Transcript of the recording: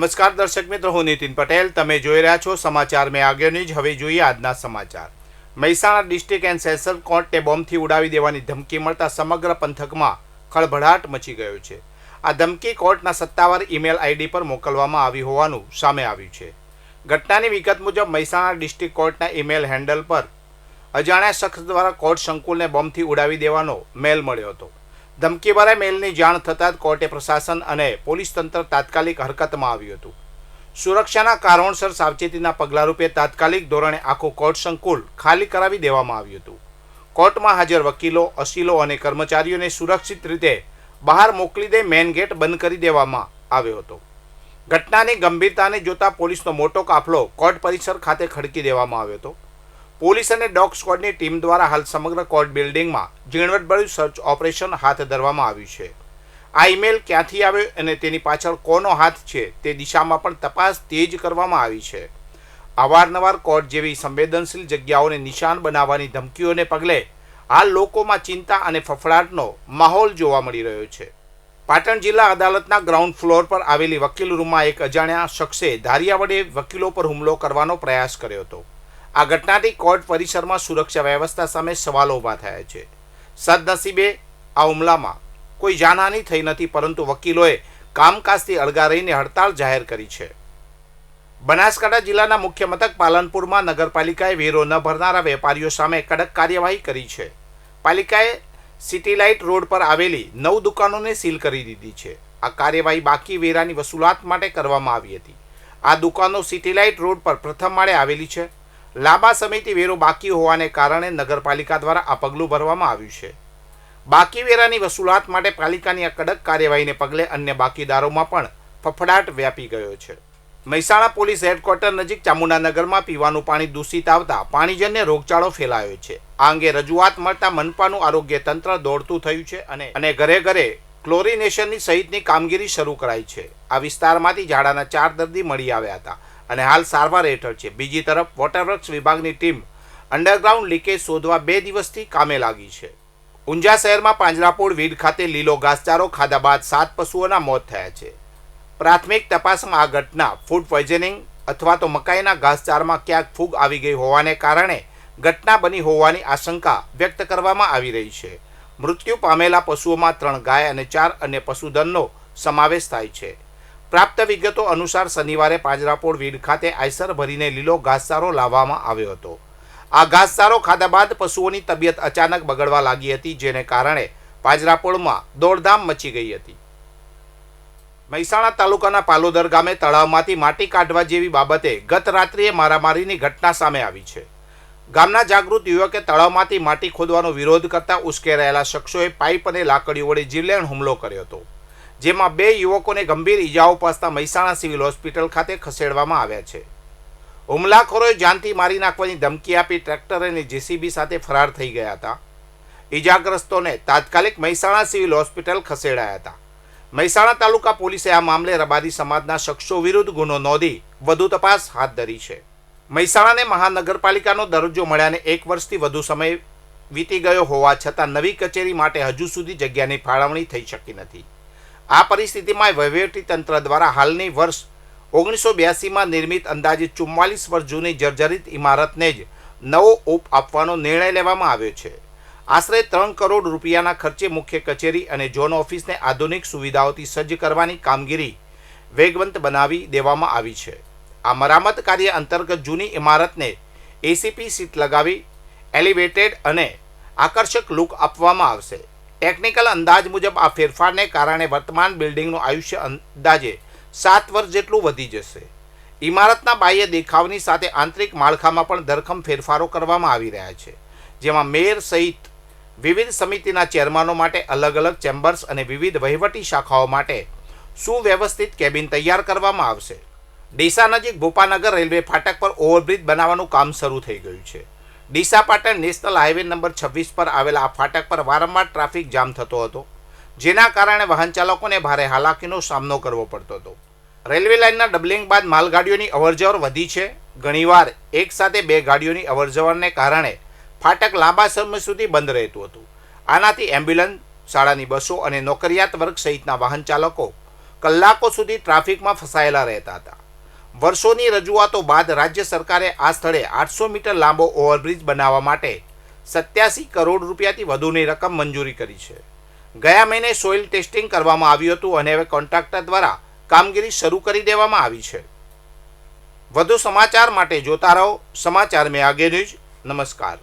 નમસ્કાર દર્શક મિત્રો, હું નીતિન પટેલ. તમે જોઈ રહ્યા છો સમાચાર મેં આગળ ન્યૂઝ. હવે જોઈએ આજના સમાચાર. મહેસાણા ડિસ્ટ્રિક્ટ એન્ડ સેશન કોર્ટને બોમ્બથી ઉડાવી દેવાની ધમકી મળતા સમગ્ર પંથકમાં ખળભળાટ મચી ગયો છે. આ ધમકી કોર્ટના સત્તાવાર ઈમેલ આઈડી પર મોકલવામાં આવી હોવાનું સામે આવ્યું છે. ઘટનાની વિગત મુજબ મહેસાણા ડિસ્ટ્રિક્ટ કોર્ટના ઈમેલ હેન્ડલ પર અજાણ્યા શખ્સ દ્વારા કોર્ટ સંકુલને બોમ્બથી ઉડાવી દેવાનો મેલ મળ્યો હતો. ધમકીભર્યા મેલની જાણ થતાં જ કોર્ટે પ્રશાસન અને પોલીસ તંત્ર તાત્કાલિક હરકતમાં આવ્યું હતું. સુરક્ષાના કારણોસર સાવચેતીના પગલાં રૂપે તાત્કાલિક ધોરણે આખું કોર્ટ સંકુલ ખાલી કરાવી દેવામાં આવ્યું હતું. કોર્ટમાં હાજર વકીલો, અસીલો અને કર્મચારીઓને સુરક્ષિત રીતે બહાર મોકલી દઈ મેઇન ગેટ બંધ કરી દેવામાં આવ્યો હતો. ઘટનાની ગંભીરતાને જોતા પોલીસનો મોટો કાફલો કોર્ટ પરિસર ખાતે ખડકી દેવામાં આવ્યો હતો. પોલીસ અને ડોગ સ્ક્વોડની ટીમ દ્વારા હાલ સમગ્ર કોર્ટ બિલ્ડિંગમાં ઝીણવટભર્યું સર્ચ ઓપરેશન હાથ ધરવામાં આવ્યું છે. આ ઈમેલ ક્યાંથી આવ્યો અને તેની પાછળ કોનો હાથ છે તે દિશામાં પણ તપાસ તેજ કરવામાં આવી છે. અવારનવાર કોર્ટ જેવી સંવેદનશીલ જગ્યાઓને નિશાન બનાવવાની ધમકીઓને પગલે હાલ લોકોમાં ચિંતા અને ફફડાટનો માહોલ જોવા મળી રહ્યો છે. પાટણ જિલ્લા અદાલતના ગ્રાઉન્ડ ફ્લોર પર આવેલી વકીલ રૂમમાં એક અજાણ્યા શખ્સે ધારિયા વડે વકીલો પર હુમલો કરવાનો પ્રયાસ કર્યો હતો. આ ઘટનાથી કોર્ટ પરિસરમાં સુરક્ષા વ્યવસ્થા સામે સવાલો ઊભા થયા છે. સદનસીબે આ હુમલામાં કોઈ જાનહાની થઈ નથી, પરંતુ વકીલોએ કામકાજથી અળગા રહીને હડતાળ જાહેર કરી છે. બનાસકાંઠા જિલ્લાના મુખ્ય મથક પાલનપુરમાં નગરપાલિકાએ વેરો ન ભરનારા વેપારીઓ સામે કડક કાર્યવાહી કરી છે. પાલિકાએ સિટી લાઇટ રોડ પર આવેલી 9 દુકાનોને સીલ કરી દીધી છે. આ કાર્યવાહી બાકી વેરાની વસૂલાત માટે કરવામાં આવી હતી. આ દુકાનો સિટી લાઇટ રોડ પર પ્રથમ માળે આવેલી છે. લાંબા સમયથી વેરો બાકી હોવાને કારણે નગરપાલિકા દ્વારા આ પગલું ભરવામાં આવ્યું છે. બાકી વેરાની વસૂલાત માટે પાલિકાની આ કડક કાર્યવાહીને પગલે અન્ય બાકીદારોમાં પણ ફફડાટ વ્યાપી ગયો છે. મહેસાણા પોલીસ હેડક્વાર્ટર નજીક ચામુંડાનગરમાં પીવાનું પાણી દૂષિત આવતા પાણીજન્ય રોગચાળો ફેલાયો છે. આ અંગે રજૂઆત મળતા મનપાનું આરોગ્ય તંત્ર દોડતું થયું છે અને ઘરે ઘરે ક્લોરિનેશનની સહિતની કામગીરી શરૂ કરાઈ છે. આ વિસ્તારમાંથી ઝાડાના 4 દર્દી મળી આવ્યા હતા અને હાલ સારવાર હેઠળ છે. બીજી તરફ વોટરવર્ક્સ વિભાગની ટીમ અંડરગ્રાઉન્ડ લીકેજ શોધવા 2 દિવસથી કામે લાગી છે. ઊંઝા શહેરમાં પાંજરાપોળ વીડ ખાતે લીલો ઘાસચારો ખાધા બાદ 7 પશુઓના મોત થયા છે. પ્રાથમિક તપાસમાં આ ઘટના ફૂડ પોઈઝનિંગ અથવા તો મકાઈના ઘાસચારામાં ક્યાંક ફૂગ આવી ગઈ હોવાને કારણે ઘટના બની હોવાની આશંકા વ્યક્ત કરવામાં આવી રહી છે. મૃત્યુ પામેલા પશુઓમાં 3 ગાય અને 4 અન્ય પશુધનનો સમાવેશ થાય છે. પ્રાપ્ત વિગતો અનુસાર શનિવારે પાંજરાપોળ વીડ ખાતે આઈસર ભરીને લીલો ઘાસચારો લાવવામાં આવ્યો હતો. આ ઘાસચારો ખાધા બાદ પશુઓની તબિયત અચાનક બગડવા લાગી હતી, જેને કારણે પાંજરાપોળમાં દોડધામ મચી ગઈ હતી. મહેસાણા તાલુકાના પાલોદર ગામે તળાવમાંથી માટી કાઢવા જેવી બાબતે ગત રાત્રિએ મારામારીની ઘટના સામે આવી છે. ગામના જાગૃત યુવકે તળાવમાંથી માટી ખોદવાનો વિરોધ કરતા ઉશ્કેરાયેલા શખ્સોએ પાઇપ અને લાકડીઓ વડે જીવલેણ હુમલો કર્યો હતો, જેમાં 2 યુવકોને ગંભીર ઈજાઓ પહોંચતા મહેસાણા સિવિલ હોસ્પિટલ ખાતે ખસેડવામાં આવ્યા છે. હુમલાખોરોએ જાનથી મારી નાખવાની ધમકી આપી ટ્રેક્ટર અને જેસીબી સાથે ફરાર થઈ ગયા હતા. ઈજાગ્રસ્તોને તાત્કાલિક મહેસાણા સિવિલ હોસ્પિટલ ખસેડાયા હતા. મહેસાણા તાલુકા પોલીસે આ મામલે રબારી સમાજના શખ્સો વિરુદ્ધ ગુનો નોંધી વધુ તપાસ હાથ ધરી છે. મહેસાણાને મહાનગરપાલિકાનો દરજ્જો મળ્યાને 1 વર્ષથી વધુ સમય વીતી ગયો હોવા છતાં નવી કચેરી માટે હજુ સુધી જગ્યાની ફાળવણી થઈ શકી નથી. આ પરિસ્થિતિમાં વહીવટીતંત્ર દ્વારા હાલની વર્ષ 1982માં નિર્મિત અંદાજે 44 વર્ષ જૂની જર્જરિત ઇમારતને જ નવો ઓપ આપવાનો નિર્ણય લેવામાં આવ્યો છે. આશરે 3 કરોડ રૂપિયાના ખર્ચે મુખ્ય કચેરી અને ઝોન ઓફિસને આધુનિક સુવિધાઓથી સજ્જ કરવાની કામગીરી વેગવંત બનાવી દેવામાં આવી છે. આ મરામત કાર્ય અંતર્ગત જૂની ઇમારતને એસીપી સીટ લગાવી એલિવેટેડ અને આકર્ષક લુક આપવામાં આવશે. ટેકનિકલ અંદાજ મુજબ આ ફેરફારને કારણે વર્તમાન બિલ્ડિંગનું આયુષ્ય અંદાજે 7 વર્ષ જેટલું વધી જશે. ઇમારતના બાહ્ય દેખાવની સાથે આંતરિક માળખામાં પણ ધરખમ ફેરફારો કરવામાં આવી રહ્યા છે, જેમાં મેયર સહિત વિવિધ સમિતિના ચેરમેનો માટે અલગ અલગ ચેમ્બર્સ અને વિવિધ વહીવટી શાખાઓ માટે સુવ્યવસ્થિત કેબિન તૈયાર કરવામાં આવશે. ડીસા નજીક ભોપાનગર રેલવે ફાટક પર ઓવરબ્રિજ બનાવવાનું કામ શરૂ થઈ ગયું છે. Deesa Patan national highway number 26 પર આવેલા આ ફાટક પર વારંવાર ટ્રાફિક જામ થતો હતો, જેના કારણે વાહન ચાલકોને ભારે હાલાકીનો સામનો કરવો પડતો હતો. રેલવે લાઇનના ડબલિંગ બાદ માલગાડીઓની અવરજવર વધી છે. ઘણીવાર એક સાથે 2 ગાડીઓની અવરજવરને કારણે ફાટક લાંબા સમય સુધી બંધ રહેતું હતું. આનાથી એમ્બ્યુલન્સ, શાળાની બસો અને નોકરિયાત વર્ગ સહિતના વાહન ચાલકો કલાકો સુધી ટ્રાફિકમાં ફસાયેલા રહેતા હતા. વર્ષોની રજૂઆતો બાદ રાજ્ય સરકારે આ સ્થળે 800 મીટર લાંબો ઓવરબ્રિજ બનાવવા માટે 87 કરોડ રૂપિયાથી વધુની રકમ મંજૂરી કરી છે. ગયા મહિને સોઇલ ટેસ્ટિંગ કરવામાં આવ્યું હતું અને હવે કોન્ટ્રાક્ટર દ્વારા કામગીરી શરૂ કરી દેવામાં આવી છે. વધુ સમાચાર માટે જોતા રહો સમાચાર મેં આગે ન્યૂઝ. નમસ્કાર.